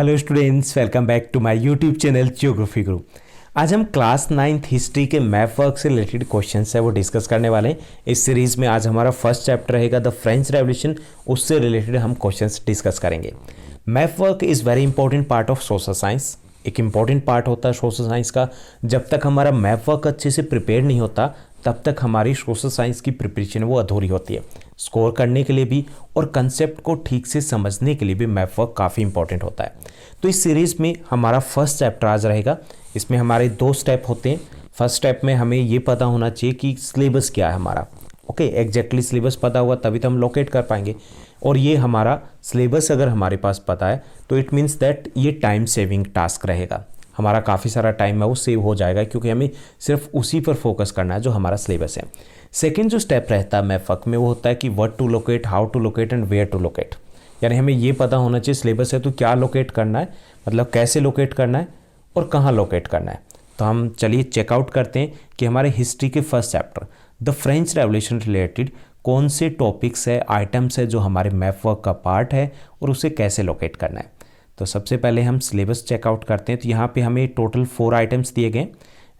Hello students, welcome back to my YouTube channel Geography Guru. आज हम class 9th history के map work से related questions है वो डिस्कस करने वाले हैं। इस सीरीज में आज हमारा फर्स्ट चैप्टर रहेगा द फ्रेंच रेवोल्यूशन, उससे रिलेटेड हम क्वेश्चंस डिस्कस करेंगे। Map work is very important part of social science. एक इंपॉर्टेंट पार्ट होता है सोशल साइंस का। जब तक हमारा मैप वर्क अच्छे से प्रिपेयर नहीं होता तब तक हमारी सोशल साइंस की प्रिपरेशन वो अधूरी होती है। स्कोर करने के लिए भी और कंसेप्ट को ठीक से समझने के लिए भी मैप वर्क काफ़ी इंपॉर्टेंट होता है। तो इस सीरीज़ में हमारा फर्स्ट चैप्टर आज रहेगा। इसमें हमारे 2 स्टेप होते हैं। फर्स्ट स्टेप में हमें ये पता होना चाहिए कि सिलेबस क्या है हमारा। ओके, एग्जैक्टली सिलेबस पता हुआ तभी तो हम लोकेट कर पाएंगे। और ये हमारा सिलेबस अगर हमारे पास पता है तो इट मीन्स दैट ये टाइम सेविंग टास्क रहेगा। हमारा काफ़ी सारा टाइम है वो सेव हो जाएगा, क्योंकि हमें सिर्फ उसी पर फोकस करना है जो हमारा सिलेबस है। सेकंड जो स्टेप रहता है मैप वर्क में वो होता है कि what to locate, how to locate and where to locate. यानी हमें ये पता होना चाहिए सिलेबस है तो क्या लोकेट करना है, मतलब कैसे लोकेट करना है और कहाँ लोकेट करना है। तो हम चलिए चेकआउट करते हैं कि हमारे हिस्ट्री के first chapter the French revolution related कौन से टॉपिक्स है, आइटम्स है जो हमारे मैप वर्क का पार्ट है और उसे कैसे लोकेट करना है। तो सबसे पहले हम सिलेबस चेकआउट करते हैं। तो यहाँ पे हमें टोटल 4 आइटम्स दिए गए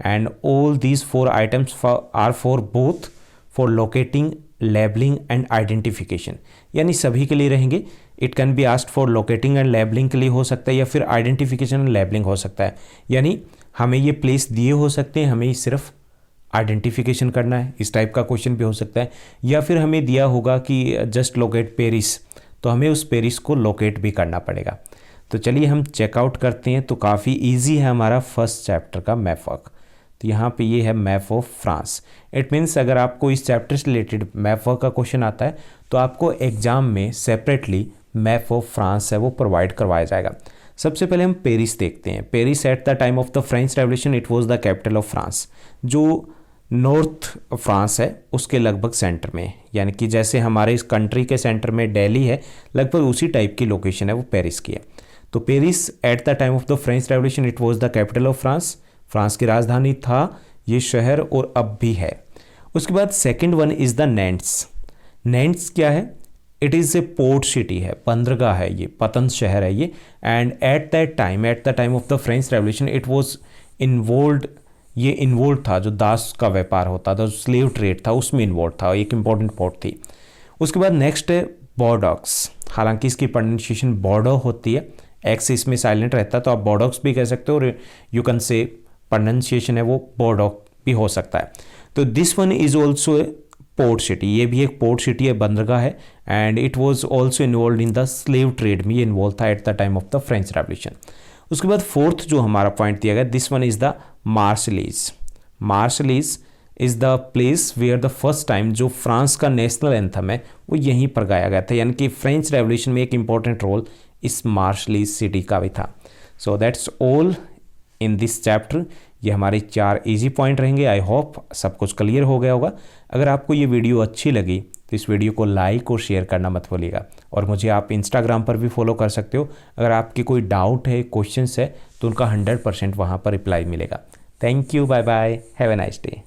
and all these 4 items are for both for locating, labelling and identification. यानी सभी के लिए रहेंगे। It can be asked for locating and labelling के लिए हो सकता है, या फिर आइडेंटिफिकेशन एंड लेबलिंग हो सकता है। यानी हमें ये प्लेस दिए हो सकते हैं, हमें सिर्फ आइडेंटिफिकेशन करना है, इस टाइप का क्वेश्चन भी हो सकता है। या फिर हमें दिया होगा कि जस्ट लोकेट पेरिस, तो हमें उस पेरिस को लोकेट भी करना पड़ेगा। तो चलिए हम चेकआउट करते हैं। तो काफ़ी इजी है हमारा फर्स्ट चैप्टर का मैप वर्क। तो यहाँ पे ये है map of France. It means अगर आपको इस चैप्टर से रिलेटेड मैप वर्क का क्वेश्चन आता है तो आपको एग्जाम में सेपरेटली मैप ऑफ फ्रांस है वो प्रोवाइड करवाया जाएगा। सबसे पहले हम पेरिस देखते हैं। Paris eight the time of the French revolution it was the capital of France, जो नॉर्थ फ्रांस है उसके लगभग सेंटर में, यानी कि जैसे हमारे इस कंट्री के सेंटर में दिल्ली है, लगभग उसी टाइप की लोकेशन है वो पेरिस की है। तो Paris eight the time of the French revolution it was the capital of France, France की राजधानी था ये शहर और अब भी है। उसके बाद सेकंड वन इज़ द नैंट्स। नैंट्स क्या है? It is a port city है, बंदरगाह है, ये पतंज शहर है ये। And eight the time of the French revolution it was involve, ये इन्वॉल्व था, जो दास का व्यापार होता था, जो स्लेव ट्रेड था उसमें इन्वॉल्व था, एक इंपॉर्टेंट पोर्ट थी। उसके बाद नेक्स्ट है बॉर्डॉक्स। हालांकि इसकी प्रोनाउंसिएशन बॉर्डो होती है, एक्स इसमें साइलेंट रहता है, तो आप बॉर्डॉक्स भी कह सकते हो और यू कैन से प्रोनाउंसिएशन है वो बॉर्डॉक भी हो सकता है। तो this one is also a port city, ये भी एक पोर्ट सिटी है, बंदरगाह है। And it was also involve in the slave trade में, ये इन्वॉल्व था at the time of the French revolution. उसके बाद फोर्थ जो हमारा पॉइंट दिया गया, this one is the Marseilles. Marseilles is the place where the first time जो फ्रांस का नेशनल एंथम है वो यहीं पर गाया गया था। यानी कि फ्रेंच रेवोल्यूशन में एक इंपॉर्टेंट रोल इस मार्शलीज सिटी का भी था। So that's all in this chapter. ये हमारे 4 इजी पॉइंट रहेंगे। आई होप सब कुछ क्लियर हो गया होगा। अगर आपको ये वीडियो अच्छी लगी तो इस वीडियो को लाइक और शेयर करना मत भूलिएगा। और मुझे आप इंस्टाग्राम पर भी फॉलो कर सकते हो। अगर आपकी कोई डाउट है, क्वेश्चंस है, तो उनका 100% वहाँ पर रिप्लाई मिलेगा। Thank you, bye bye, have a nice day.